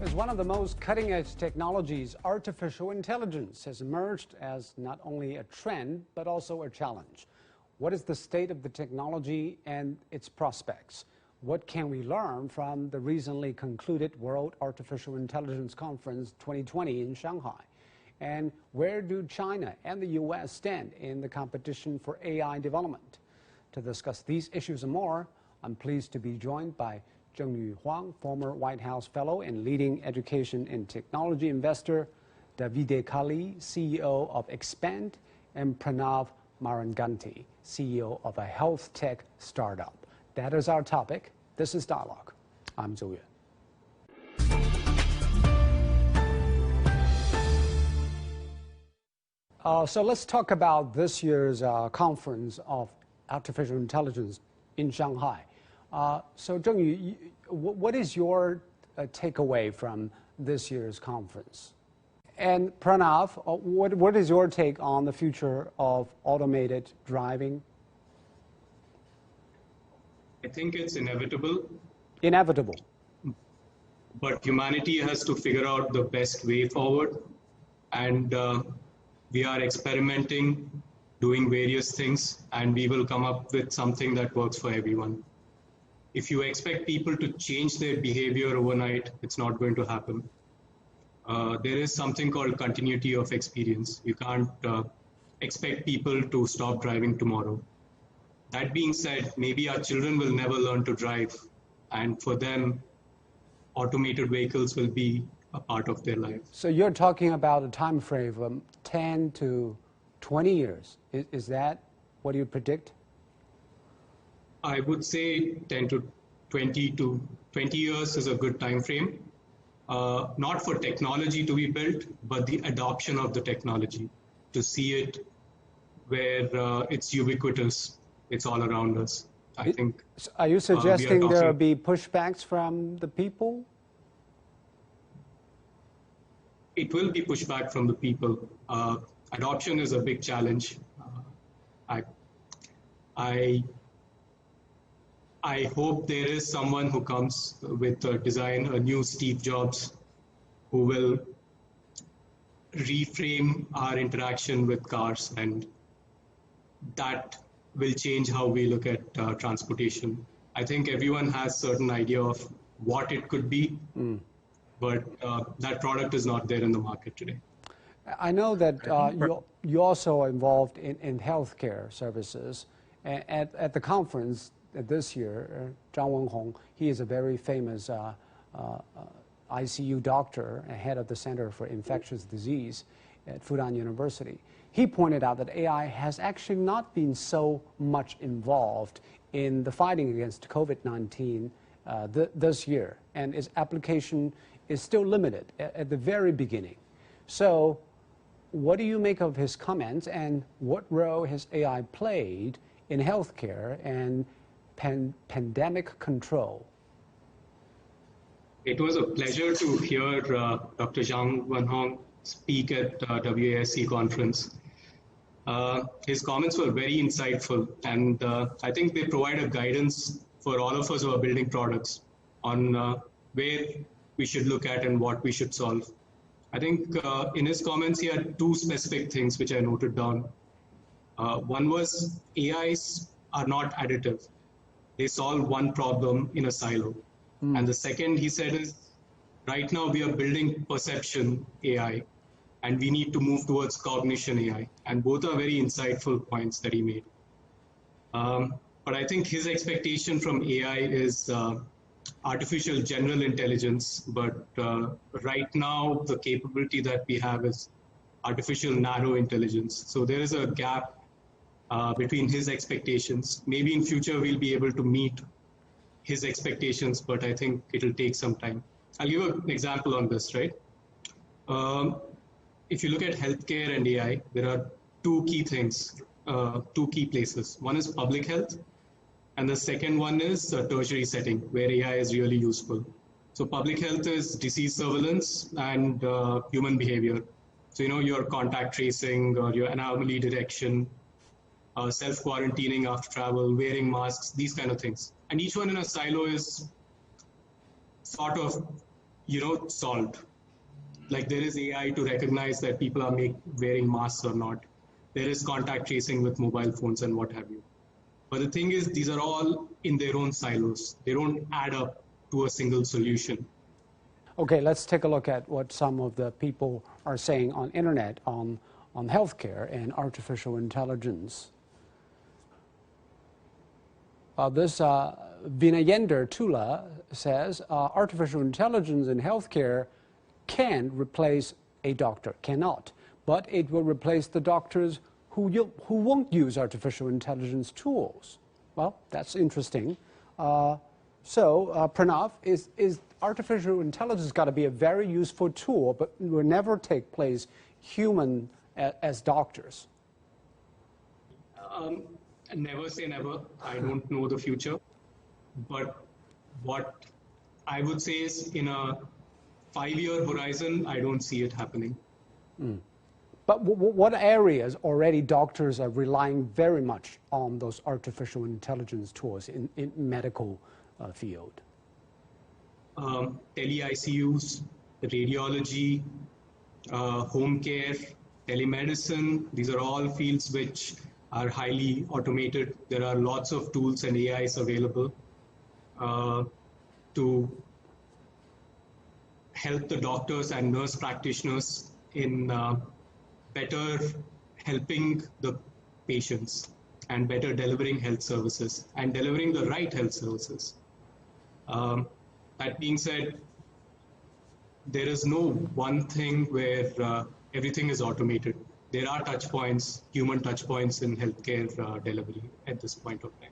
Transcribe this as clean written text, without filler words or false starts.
As one of the most cutting-edge technologies, artificial intelligence has emerged as not only a trend, but also a challenge. What is the state of the technology and its prospects? What can we learn from the recently concluded World Artificial Intelligence Conference 2020 in Shanghai? And where do China and the U.S. stand in the competition for AI development? To discuss these issues and more, I'm pleased to be joined by Zou Yue, former White House fellow and leading education and technology investor, Davide Kali, CEO of Expand, and Pranav Maranganty, CEO of a health tech startup. That is our topic. This is Dialogue. I'm Zou Yue. So let's talk about this year's conference of artificial intelligence in Shanghai. So, Zou Yue, what is your takeaway from this year's conference? And Pranav, what is your take on the future of automated driving? I think it's inevitable. Inevitable. But humanity has to figure out the best way forward. And we are experimenting, doing various things, and we will come up with something that works for everyone. If you expect people to change their behavior overnight, it's not going to happen. There is something called continuity of experience. You can't expect people to stop driving tomorrow. That being said, maybe our children will never learn to drive, and for them, automated vehicles will be a part of their life. So you're talking about a time frame of 10 to 20 years. Is that what you predict? I would say 10 to 20 years is a good time frame. Not for technology to be built, but the adoption of the technology, to see it where it's ubiquitous, it's all around us. I think. Are you suggesting there will be pushbacks from the people? It will be pushback from the people. Adoption is a big challenge. I hope there is someone who comes with a design, a new Steve Jobs, who will reframe our interaction with cars, and that will change how we look at transportation. I think everyone has certain idea of what it could be, but that product is not there in the market today. I know that you also are involved in healthcare services. At the conference this year, Zhang Wenhong, he is a very famous ICU doctor, head of the Center for Infectious Disease at Fudan University. He pointed out that AI has actually not been so much involved in the fighting against COVID-19 this year, and its application is still limited at the very beginning. So what do you make of his comments, and what role has AI played in healthcare and pandemic control? It was a pleasure to hear Dr. Zhang Wenhong speak at WASC conference. His comments were very insightful, and I think they provide a guidance for all of us who are building products on where we should look at and what we should solve. I think in his comments, he had two specific things which I noted down. One was AIs are not additive. They solve one problem in a silo. And the second, he said, is right now we are building perception AI, and we need to move towards cognition AI. And both are very insightful points that he made. But I think his expectation from AI is artificial general intelligence. But right now, the capability that we have is artificial narrow intelligence. So there is a gap between his expectations. Maybe in future we'll be able to meet his expectations, but I think it'll take some time. I'll give an example on this, right? If you look at healthcare and AI, there are two key things, two key places. One is public health, and the second one is a tertiary setting where AI is really useful. So public health is disease surveillance and human behavior. So, your contact tracing or your anomaly detection, self-quarantining after travel, wearing masks, these kind of things. And each one in a silo is sort of solved. Like there is AI to recognize that people are wearing masks or not. There is contact tracing with mobile phones and what have you. But the thing is, these are all in their own silos. They don't add up to a single solution. Okay, let's take a look at what some of the people are saying on internet on healthcare and artificial intelligence. This Vinayender Tula says, artificial intelligence in healthcare can replace a doctor, cannot, but it will replace the doctors who won't use artificial intelligence tools. Well, that's interesting. Pranav, is artificial intelligence got to be a very useful tool, but will never take place human as doctors? Never say never. I don't know the future. But what I would say is in a 5-year horizon, I don't see it happening. But what areas already doctors are relying very much on those artificial intelligence tools in medical field? Tele-ICUs, radiology, home care, telemedicine, these are all fields which are highly automated. There are lots of tools and AIs available to help the doctors and nurse practitioners in better helping the patients and better delivering health services and delivering the right health services. That being said, there is no one thing where everything is automated. There are touch points, human touch points in healthcare delivery at this point of time.